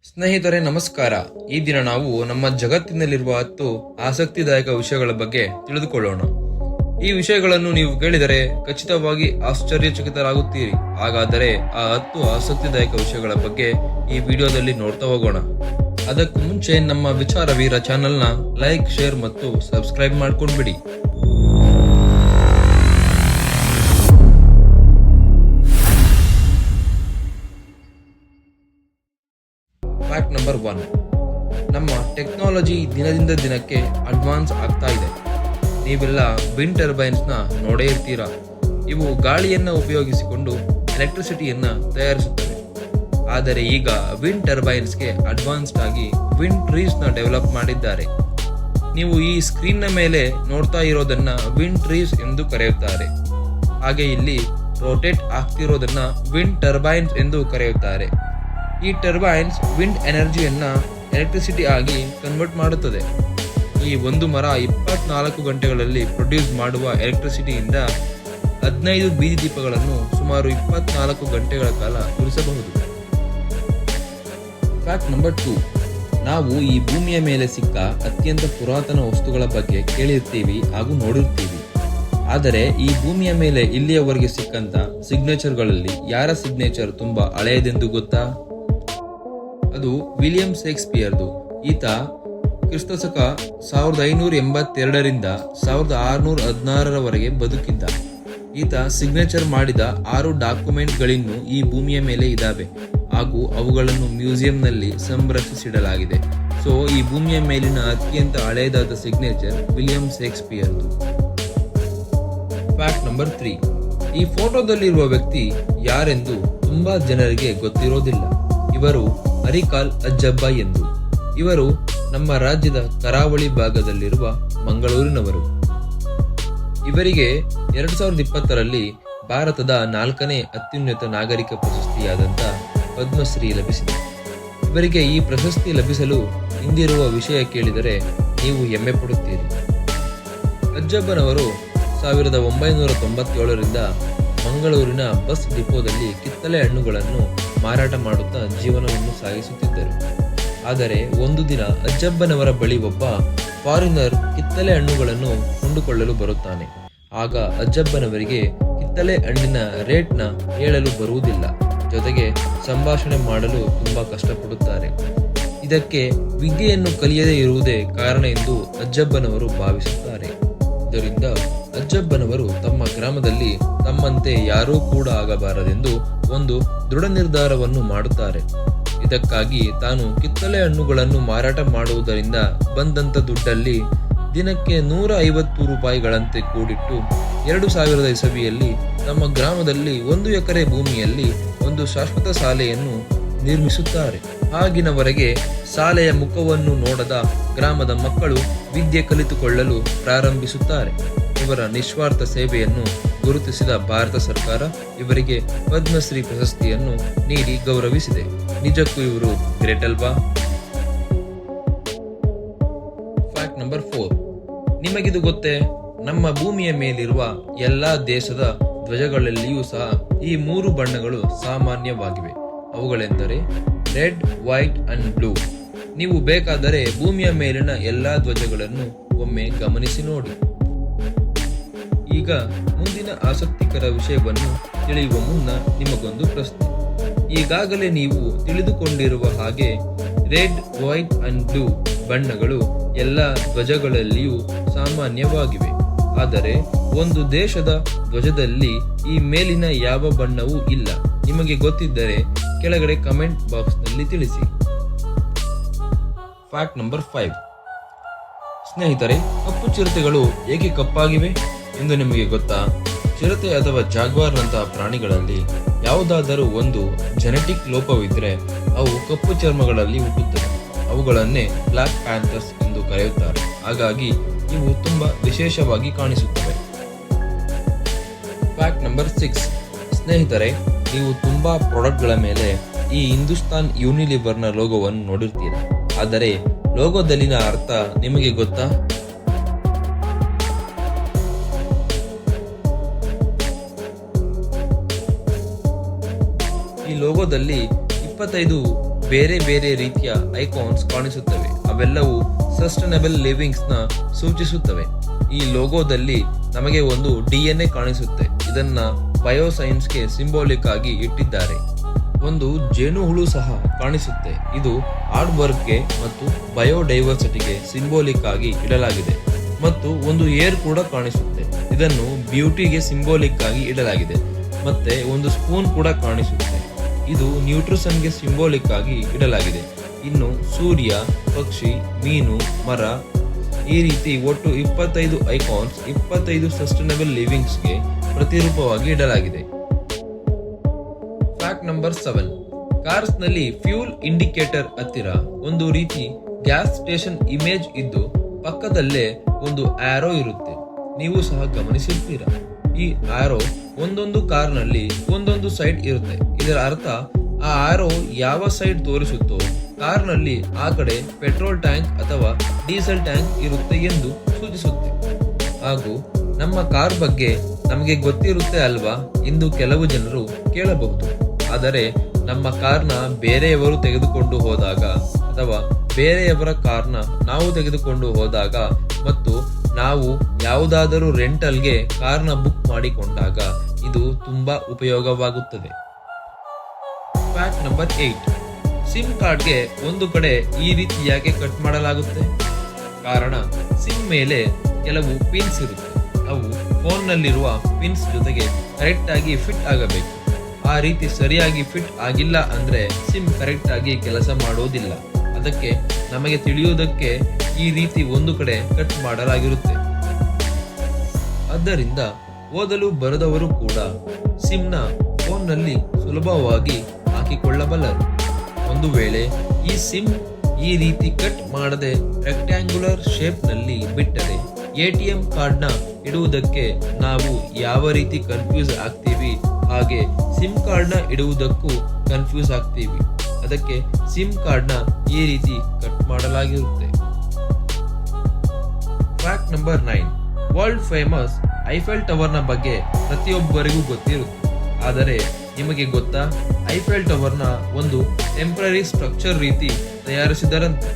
ಸ್ನೇಹಿತರೆ ನಮಸ್ಕಾರ. ಈ ದಿನ ನಾವು ನಮ್ಮ ಜಗತ್ತಿನಲ್ಲಿರುವ 10 ಆಸಕ್ತಿದಾಯಕ ವಿಷಯಗಳ ಬಗ್ಗೆ ತಿಳಿದುಕೊಳ್ಳೋಣ. ಈ ವಿಷಯಗಳನ್ನು ನೀವು ಕೇಳಿದರೆ ಖಚಿತವಾಗಿ ಆಶ್ಚರ್ಯಚಕಿತರಾಗುತ್ತೀರಿ. ಹಾಗಾದರೆ ಆ 10 ಆಸಕ್ತಿದಾಯಕ ವಿಷಯಗಳ ಬಗ್ಗೆ ಈ ವಿಡಿಯೋದಲ್ಲಿ ನೋಡ್ತಾ ಹೋಗೋಣ. ಅದಕ್ಕೂ ಮುಂಚೆ ನಮ್ಮ ವಿಚಾರ ವೀರ ಚಾನೆಲ್ನ ಲೈಕ್, ಶೇರ್ ಮತ್ತು ಸಬ್ಸ್ಕ್ರೈಬ್ ಮಾಡ್ಕೊಂಡ್ಬಿಡಿ. Fact number 1. ನಮ್ಮ ಟೆಕ್ನಾಲಜಿ ದಿನದಿಂದ ದಿನಕ್ಕೆ ಅಡ್ವಾನ್ಸ್ ಆಗ್ತಾ ಇದೆ. ನೀವೆಲ್ಲ ವಿಂಡ್ ಟರ್ಬೈನ್ಸ್ನ ನೋಡೇ ಇರ್ತೀರಾ. ಇವು ಗಾಳಿಯನ್ನು ಉಪಯೋಗಿಸಿಕೊಂಡು ಎಲೆಕ್ಟ್ರಿಸಿಟಿಯನ್ನ ತಯಾರಿಸುತ್ತವೆ. ಆದರೆ ಈಗ ವಿಂಡ್ ಟರ್ಬೈನ್ಸ್ಗೆ ಅಡ್ವಾನ್ಸ್ಡ್ ಆಗಿ ವಿಂಡ್ ಟ್ರೀಸ್ನ ಡೆವಲಪ್ ಮಾಡಿದ್ದಾರೆ. ನೀವು ಈ ಸ್ಕ್ರೀನ್ನ ಮೇಲೆ ನೋಡ್ತಾ ಇರೋದನ್ನ ವಿಂಡ್ ಟ್ರೀಸ್ ಎಂದು ಕರೆಯುತ್ತಾರೆ. ಹಾಗೆ ಇಲ್ಲಿ ರೋಟೇಟ್ ಆಗ್ತಿರೋದನ್ನ ವಿಂಡ್ ಟರ್ಬೈನ್ಸ್ ಎಂದು ಕರೆಯುತ್ತಾರೆ. ಈ ಟರ್ಬೈನ್ಸ್ ವಿಂಡ್ ಎನರ್ಜಿಯನ್ನ ಎಲೆಕ್ಟ್ರಿಸಿಟಿ ಆಗಿ ಕನ್ವರ್ಟ್ ಮಾಡುತ್ತದೆ. ಈ ಒಂದು ಮರ 24 ಗಂಟೆಗಳಲ್ಲಿ ಪ್ರೊಡ್ಯೂಸ್ ಮಾಡುವ ಎಲೆಕ್ಟ್ರಿಸಿಟಿಯಿಂದ 15 ಬೀದಿ ದೀಪಗಳನ್ನು ಸುಮಾರು 24 ಗಂಟೆಗಳ ಕಾಲ ಉರಿಸಬಹುದು. Fact number 2. ನಾವು ಈ ಭೂಮಿಯ ಮೇಲೆ ಸಿಕ್ಕ ಅತ್ಯಂತ ಪುರಾತನ ವಸ್ತುಗಳ ಬಗ್ಗೆ ಕೇಳಿರ್ತೀವಿ ಹಾಗೂ ನೋಡಿರ್ತೀವಿ. ಆದರೆ ಈ ಭೂಮಿಯ ಮೇಲೆ ಇಲ್ಲಿಯವರೆಗೆ ಸಿಕ್ಕಂತ ಸಿಗ್ನೇಚರ್ಗಳಲ್ಲಿ ಯಾರ ಸಿಗ್ನೇಚರ್ ತುಂಬಾ ಹಳೆಯದೆಂದು ಗೊತ್ತಾ? ಅದು ವಿಲಿಯಂ ಶೇಕ್ಸ್ಪಿಯರ್ದು. ಈತ ಕ್ರಿಸ್ತಶಕ 1582ರಿಂದ 1616ರವರೆಗೆ ಬದುಕಿದ್ದ. ಈತ ಸಿಗ್ನೇಚರ್ ಮಾಡಿದ 6 ಡಾಕ್ಯುಮೆಂಟ್ಗಳಿನ್ನೂ ಈ ಭೂಮಿಯ ಮೇಲೆ ಇದ್ದಾವೆ ಹಾಗೂ ಅವುಗಳನ್ನು ಮ್ಯೂಸಿಯಂನಲ್ಲಿ ಸಂರಕ್ಷಿಸಿಡಲಾಗಿದೆ. ಸೊ ಈ ಭೂಮಿಯ ಮೇಲಿನ ಅತ್ಯಂತ ಹಳೆಯದಾದ ಸಿಗ್ನೇಚರ್ ವಿಲಿಯಂ ಶೇಕ್ಸ್ಪಿಯರ್ದು. Fact number 3. ಈ ಫೋಟೋದಲ್ಲಿರುವ ವ್ಯಕ್ತಿ ಯಾರೆಂದು ತುಂಬಾ ಜನರಿಗೆ ಗೊತ್ತಿರೋದಿಲ್ಲ. ಇವರು ಅರಿಕಾಲ್ ಅಜ್ಜಬ್ಬ ಎಂದು. ಇವರು ನಮ್ಮ ರಾಜ್ಯದ ಕರಾವಳಿ ಭಾಗದಲ್ಲಿರುವ ಮಂಗಳೂರಿನವರು. ಇವರಿಗೆ 2020ರಲ್ಲಿ ಭಾರತದ 4ನೇ ಅತ್ಯುನ್ನತ ನಾಗರಿಕ ಪ್ರಶಸ್ತಿಯಾದಂಥ ಪದ್ಮಶ್ರೀ ಲಭಿಸಿದೆ. ಇವರಿಗೆ ಈ ಪ್ರಶಸ್ತಿ ಲಭಿಸಲು ಹಿಂದಿರುವ ವಿಷಯ ಕೇಳಿದರೆ ನೀವು ಹೆಮ್ಮೆ ಪಡುತ್ತೀರಿ. ಅಜ್ಜಬ್ಬನವರು 1997ರಿಂದ ಮಂಗಳೂರಿನ ಬಸ್ ಡಿಪೋದಲ್ಲಿ ಕಿತ್ತಳೆ ಹಣ್ಣುಗಳನ್ನು ಮಾರಾಟ ಮಾಡುತ್ತಾ ಜೀವನವನ್ನು ಸಾಗಿಸುತ್ತಿದ್ದರು. ಆದರೆ ಒಂದು ದಿನ ಅಜ್ಜಬ್ಬನವರ ಬಳಿ ಒಬ್ಬ ಫಾರಿನರ್ ಕಿತ್ತಳೆ ಹಣ್ಣುಗಳನ್ನು ಕೊಂಡುಕೊಳ್ಳಲು ಬರುತ್ತಾನೆ. ಆಗ ಅಜ್ಜಬ್ಬನವರಿಗೆ ಕಿತ್ತಳೆ ಹಣ್ಣಿನ ರೇಟ್ನ ಹೇಳಲು ಬರುವುದಿಲ್ಲ. ಜೊತೆಗೆ ಸಂಭಾಷಣೆ ಮಾಡಲು ತುಂಬಾ ಕಷ್ಟಪಡುತ್ತಾರೆ. ಇದಕ್ಕೆ ವಿದ್ಯೆಯನ್ನು ಕಲಿಯದೇ ಇರುವುದೇ ಕಾರಣ ಎಂದು ಅಜ್ಜಬ್ಬನವರು ಭಾವಿಸುತ್ತಾರೆ. ಇದರಿಂದ ಅಜ್ಜಬ್ಬನವರು ತಮ್ಮ ಗ್ರಾಮದಲ್ಲಿ ತಮ್ಮಂತೆ ಯಾರೂ ಕೂಡ ಆಗಬಾರದೆಂದು ಒಂದು ದೃಢ ನಿರ್ಧಾರವನ್ನು ಮಾಡುತ್ತಾರೆ. ಇದಕ್ಕಾಗಿ ತಾನು ಕಿತ್ತಳೆ ಹಣ್ಣುಗಳನ್ನು ಮಾರಾಟ ಮಾಡುವುದರಿಂದ ಬಂದಂತ ದುಡ್ಡಲ್ಲಿ ದಿನಕ್ಕೆ 150 ರೂಪಾಯಿಗಳಂತೆ ಕೂಡಿಟ್ಟು 2000 ಇಸವಿಯಲ್ಲಿ ತಮ್ಮ ಗ್ರಾಮದಲ್ಲಿ 1 ಎಕರೆ ಭೂಮಿಯಲ್ಲಿ ಒಂದು ಶಾಶ್ವತ ಶಾಲೆಯನ್ನು ನಿರ್ಮಿಸುತ್ತಾರೆ. ಆಗಿನವರೆಗೆ ಶಾಲೆಯ ಮುಖವನ್ನು ನೋಡದ ಗ್ರಾಮದ ಮಕ್ಕಳು ವಿದ್ಯೆ ಕಲಿತುಕೊಳ್ಳಲು ಪ್ರಾರಂಭಿಸುತ್ತಾರೆ. ಇವರ ನಿಸ್ವಾರ್ಥ ಸೇವೆಯನ್ನು ಗುರುತಿಸಿದ ಭಾರತ ಸರ್ಕಾರ ಇವರಿಗೆ ಪದ್ಮಶ್ರೀ ಪ್ರಶಸ್ತಿಯನ್ನು ನೀಡಿ ಗೌರವಿಸಿದೆ. ನಿಜಕ್ಕೂ ಇವರು ಗ್ರೇಟ್ ಅಲ್ವಾ? Fact number 4. ನಿಮಗಿದು ಗೊತ್ತೇ? ನಮ್ಮ ಭೂಮಿಯ ಮೇಲಿರುವ ಎಲ್ಲಾ ದೇಶದ ಧ್ವಜಗಳಲ್ಲಿಯೂ ಸಹ ಈ 3 ಬಣ್ಣಗಳು ಸಾಮಾನ್ಯವಾಗಿವೆ. ಅವುಗಳೆಂದರೆ ರೆಡ್, ವೈಟ್ ಅಂಡ್ ಬ್ಲೂ. ನೀವು ಬೇಕಾದರೆ ಭೂಮಿಯ ಮೇಲಿನ ಎಲ್ಲಾ ಧ್ವಜಗಳನ್ನು ಒಮ್ಮೆ ಗಮನಿಸಿ ನೋಡಿ. ಈಗ ಮುಂದಿನ ಆಸಕ್ತಿಕರ ವಿಷಯವನ್ನು ತಿಳಿಯುವ ಮುನ್ನ ನಿಮಗೊಂದು ಪ್ರಶ್ನೆ. ಈಗಾಗಲೇ ನೀವು ತಿಳಿದುಕೊಂಡಿರುವ ಹಾಗೆ ರೆಡ್, ವೈಟ್ ಅಂಡ್ ಬ್ಲೂ ಬಣ್ಣಗಳು ಎಲ್ಲ ಧ್ವಜಗಳಲ್ಲಿಯೂ ಸಾಮಾನ್ಯವಾಗಿವೆ. ಆದರೆ ಒಂದು ದೇಶದ ಧ್ವಜದಲ್ಲಿ ಈ ಮೇಲಿನ ಯಾವ ಬಣ್ಣವೂ ಇಲ್ಲ. ನಿಮಗೆ ಗೊತ್ತಿದ್ದರೆ ಕೆಳಗಡೆ ಕಮೆಂಟ್ ಬಾಕ್ಸ್ನಲ್ಲಿ ತಿಳಿಸಿ. Fact number 5. ಸ್ನೇಹಿತರೆ, ಕಪ್ಪು ಚಿರತೆಗಳು ಏಕೆ ಕಪ್ಪಾಗಿವೆ ಎಂದು ನಿಮಗೆ ಗೊತ್ತಾ? ಚಿರತೆ ಅಥವಾ ಜಾಗ್ವಾರ್ನಂತಹ ಪ್ರಾಣಿಗಳಲ್ಲಿ ಯಾವುದಾದರೂ ಒಂದು ಜೆನೆಟಿಕ್ ಲೋಪವಿದ್ದರೆ ಅವು ಕಪ್ಪು ಚರ್ಮಗಳಲ್ಲಿ ಹುಟ್ಟುತ್ತವೆ. ಅವುಗಳನ್ನೇ ಬ್ಲ್ಯಾಕ್ ಪ್ಯಾಂಥರ್ಸ್ ಎಂದು ಕರೆಯುತ್ತಾರೆ. ಹಾಗಾಗಿ ಇವು ತುಂಬಾ ವಿಶೇಷವಾಗಿ ಕಾಣಿಸುತ್ತವೆ. Fact number 6. ಸ್ನೇಹಿತರೆ, ನೀವು ತುಂಬಾ ಪ್ರಾಡಕ್ಟ್ಗಳ ಮೇಲೆ ಈ ಹಿಂದೂಸ್ತಾನ್ ಯೂನಿಲಿವರ್ನ ಲೋಗೋವನ್ನು ನೋಡಿರ್ತೀರ. ಆದರೆ ಲೋಗೋದಲ್ಲಿನ ಅರ್ಥ ನಿಮಗೆ ಗೊತ್ತಾ? ಈ ಲೋಗೋದಲ್ಲಿ 25 ಬೇರೆ ಬೇರೆ ರೀತಿಯ ಐಕಾನ್ಸ್ ಕಾಣಿಸುತ್ತವೆ. ಅವೆಲ್ಲವೂ ಸಸ್ಟೈನಬಲ್ ಲಿವಿಂಗ್ಸ್ ನ ಸೂಚಿಸುತ್ತವೆ. ಈ ಲೋಗೋದಲ್ಲಿ ನಮಗೆ ಒಂದು DNA ಕಾಣಿಸುತ್ತೆ. ಇದನ್ನ ಬಯೋಸೈನ್ಸ್ಗೆ ಸಿಂಬಾಲಿಕ್ ಆಗಿ ಇಟ್ಟಿದ್ದಾರೆ. ಒಂದು ಜೇನುಹುಳು ಸಹ ಕಾಣಿಸುತ್ತೆ. ಇದು ಹಾರ್ಡ್ ವರ್ಕ್ಗೆ ಮತ್ತು ಬಯೋಡೈವರ್ಸಿಟಿಗೆ ಸಿಂಬಾಲಿಕ್ ಆಗಿ ಇಡಲಾಗಿದೆ. ಮತ್ತು ಒಂದು ಏರ್ ಕೂಡ ಕಾಣಿಸುತ್ತೆ. ಇದನ್ನು ಬ್ಯೂಟಿಗೆ ಸಿಂಬಾಲಿಕ್ ಆಗಿ ಇಡಲಾಗಿದೆ. ಮತ್ತೆ ಒಂದು ಸ್ಪೂನ್ ಕೂಡ ಕಾಣಿಸುತ್ತೆ. ಇದು ನ್ಯೂಟ್ರಿಷನ್ಗೆ ಸಿಂಬಾಲಿಕ್ ಆಗಿ ಇಡಲಾಗಿದೆ. ಇನ್ನು ಸೂರ್ಯ, ಪಕ್ಷಿ, ಮೀನು, ಮರ, ಈ ರೀತಿ ಒಟ್ಟು 25 ಐಕಾನ್ಸ್ 25 ಸಸ್ಟೈನಬಲ್ ಲಿವಿಂಗ್ಸ್ಗೆ ಪ್ರತಿರೂಪವಾಗಿ ಇಡಲಾಗಿದೆ. Fact number 7. ಕಾರ್ಸ್ ನಲ್ಲಿ ಫ್ಯೂಲ್ ಇಂಡಿಕೇಟರ್ ಹತ್ತಿರ ಒಂದು ರೀತಿ ಗ್ಯಾಸ್ ಸ್ಟೇಷನ್ ಇಮೇಜ್ ಇದ್ದು ಪಕ್ಕದಲ್ಲೇ ಒಂದು ಆರೋ ಇರುತ್ತೆ. ನೀವು ಸಹ ಗಮನಿಸಿರ್ತೀರಾ. ಈ ಆರೋ ಒಂದೊಂದು ಕಾರ್ನಲ್ಲಿ ಒಂದೊಂದು ಸೈಡ್ ಇರುತ್ತೆ. ಇದರ ಅರ್ಥ ಆ ಆರೋ ಯಾವ ಸೈಡ್ ತೋರಿಸುತ್ತೋ ಕಾರ್ನಲ್ಲಿ ಆ ಕಡೆ ಪೆಟ್ರೋಲ್ ಟ್ಯಾಂಕ್ ಅಥವಾ ಡೀಸೆಲ್ ಟ್ಯಾಂಕ್ ಇರುತ್ತೆ ಎಂದು ಸೂಚಿಸುತ್ತೆ. ಹಾಗೂ ನಮ್ಮ ಕಾರ್ ಬಗ್ಗೆ ನಮಗೆ ಗೊತ್ತಿರುತ್ತೆ ಅಲ್ವಾ ಎಂದು ಕೆಲವು ಜನರು ಕೇಳಬಹುದು. ಆದರೆ ನಮ್ಮ ಕಾರ್ನ ಬೇರೆಯವರು ತೆಗೆದುಕೊಂಡು ಹೋದಾಗ ಅಥವಾ ಬೇರೆಯವರ ಕಾರ್ನ ನಾವು ತೆಗೆದುಕೊಂಡು ಹೋದಾಗ ಮತ್ತು ನಾವು ಯಾವುದಾದರೂ ರೆಂಟಲ್ಗೆ ಕಾರ್ನ ಬುಕ್ ಮಾಡಿಕೊಂಡಾಗ ಇದು ತುಂಬಾ ಉಪಯೋಗವಾಗುತ್ತದೆ. Fact number 8. ಸಿಮ್ ಕಾರ್ಡ್ಗೆ ಒಂದು ಕಡೆ ಈ ರೀತಿಯಾಗಿ ಕಟ್ ಮಾಡಲಾಗುತ್ತೆ. ಕಾರಣ ಸಿಮ್ ಮೇಲೆ ಕೆಲವು ಪಿನ್ಸ್ ಇರುತ್ತೆ. ಅವು ಫೋನ್ನಲ್ಲಿರುವ ಪಿನ್ಸ್ ಜೊತೆಗೆ ಕರೆಕ್ಟ್ ಆಗಿ ಫಿಟ್ ಆಗಬೇಕು. ಆ ರೀತಿ ಸರಿಯಾಗಿ ಫಿಟ್ ಆಗಿಲ್ಲ ಅಂದ್ರೆ ಸಿಮ್ ಕರೆಕ್ಟ್ ಆಗಿ ಕೆಲಸ ಮಾಡೋದಿಲ್ಲ. ಅದಕ್ಕೆ ನಮಗೆ ತಿಳಿಯುವುದಕ್ಕೆ ಈ ರೀತಿ ಒಂದು ಕಡೆ ಕಟ್ ಮಾಡಲಾಗಿರುತ್ತೆ. ಆದ್ದರಿಂದ ಓದಲು ಬರದವರು ಕೂಡ ಸಿಮ್ನ ಫೋನ್ನಲ್ಲಿ ಸುಲಭವಾಗಿ ಹಾಕಿಕೊಳ್ಳಬಲ್ಲರು. ಒಂದು ವೇಳೆ ಈ ಸಿಮ್ ಈ ರೀತಿ ಕಟ್ ಮಾಡದೆ ರೆಕ್ಟ್ಯಾಂಗ್ಯುಲರ್ ಶೇಪ್ ನಲ್ಲಿ ಬಿಟ್ಟರೆ ATM ಕಾರ್ಡ್ನ ಇಡುವುದಕ್ಕೆ ನಾವು ಯಾವ ರೀತಿ ಕನ್ಫ್ಯೂಸ್ ಆಗ್ತೀವಿ, ಹಾಗೆ ಸಿಮ್ ಕಾರ್ಡ್ನ ಇಡುವುದಕ್ಕೂ ಕನ್ಫ್ಯೂಸ್ ಆಗ್ತೀವಿ. ಅದಕ್ಕೆ ಸಿಮ್ ಕಾರ್ಡ್ನ ಈ ರೀತಿ ಕಟ್ ಮಾಡಲಾಗಿರುತ್ತೆ. Fact number 9. World famous Eiffel ಟವರ್ನ ಬಗ್ಗೆ ಪ್ರತಿಯೊಬ್ಬರಿಗೂ ಗೊತ್ತಿರುತ್ತೆ. ಆದರೆ ನಿಮಗೆ ಗೊತ್ತಾ, ಐಫೆಲ್ ಟವರ್ನ ಒಂದು ಟೆಂಪರರಿ ಸ್ಟ್ರಕ್ಚರ್ ರೀತಿ ತಯಾರಿಸಿದರಂತೆ.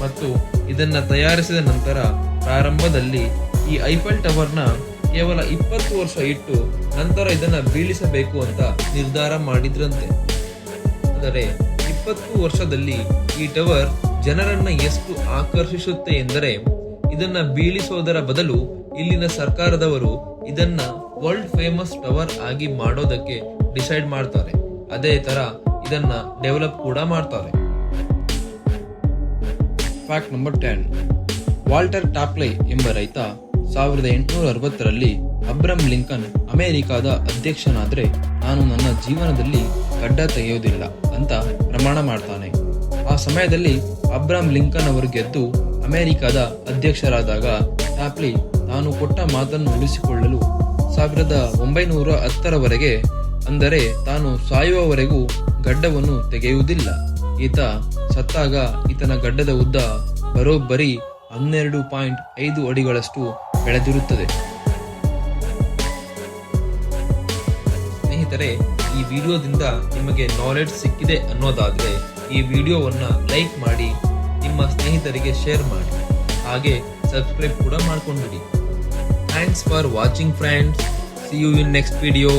ಮತ್ತು ಇದನ್ನ ತಯಾರಿಸಿದ ನಂತರ ಪ್ರಾರಂಭದಲ್ಲಿ ಈ ಐಫೆಲ್ ಟವರ್ನ ಕೇವಲ 20 ವರ್ಷ ಇಟ್ಟು ನಂತರ ಇದನ್ನ ಬೀಳಿಸಬೇಕು ಅಂತ ನಿರ್ಧಾರ ಮಾಡಿದ್ರಂತೆ. ಆದರೆ 20 ವರ್ಷದಲ್ಲಿ ಈ ಟವರ್ ಜನರನ್ನ ಎಷ್ಟು ಆಕರ್ಷಿಸುತ್ತೆ ಎಂದರೆ ಇದನ್ನ ಬೀಳಿಸೋದರ ಬದಲು ಇಲ್ಲಿನ ಸರ್ಕಾರದವರು ಇದನ್ನ ವರ್ಲ್ಡ್ ಫೇಮಸ್ ಟವರ್ ಆಗಿ ಮಾಡೋದಕ್ಕೆ ಡಿಸೈಡ್ ಮಾಡ್ತಾರೆ. ಅದೇ ತರ ಇದನ್ನ ಡೆವಲಪ್ ಕೂಡ ಮಾಡ್ತಾರೆ. Fact number 10. ವಾಲ್ಟರ್ ಟಾಪ್ಲೈ ಎಂಬ ರೈತ 1860ರಲ್ಲಿ ಅಬ್ರಹಂ ಲಿಂಕನ್ ಅಮೆರಿಕಾದ ಅಧ್ಯಕ್ಷನಾದ್ರೆ ನಾನು ನನ್ನ ಜೀವನದಲ್ಲಿ ಗಡ್ಡ ತೆಗೆಯುವುದಿಲ್ಲ ಅಂತ ಪ್ರಮಾಣ ಮಾಡ್ತಾನೆ. ಆ ಸಮಯದಲ್ಲಿ ಅಬ್ರಹಂ ಲಿಂಕನ್ ಅವರು ಗೆದ್ದು ಅಮೆರಿಕಾದ ಅಧ್ಯಕ್ಷರಾದಾಗ ಟಾಪ್ಲಿ ತಾನು ಕೊಟ್ಟ ಮಾತನ್ನು ಉಳಿಸಿಕೊಳ್ಳಲು 1910ರವರೆಗೆ ಅಂದರೆ ತಾನು ಸಾಯುವವರೆಗೂ ಗಡ್ಡವನ್ನು ತೆಗೆಯುವುದಿಲ್ಲ. ಈತ ಸತ್ತಾಗ ಈತನ ಗಡ್ಡದ ಉದ್ದ ಬರೋಬ್ಬರಿ 12.5 ಅಡಿಗಳಷ್ಟು ಬೆಳೆದಿರುತ್ತದೆ. ಸ್ನೇಹಿತರೆ, ಈ ವಿಡಿಯೋದಿಂದ ನಿಮಗೆ ನಾಲೆಡ್ಜ್ ಸಿಕ್ಕಿದೆ ಅನ್ನೋದಾದ್ರೆ ಈ ವಿಡಿಯೋವನ್ನ ಲೈಕ್ ಮಾಡಿ, ನಿಮ್ಮ ಸ್ನೇಹಿತರಿಗೆ ಶೇರ್ ಮಾಡಿ, ಹಾಗೆ ಸಬ್ಸ್ಕ್ರೈಬ್ ಕೂಡ ಮಾಡ್ಕೊಂಡ್ಬಿಡಿ. Thanks for watching friends. See you in next video.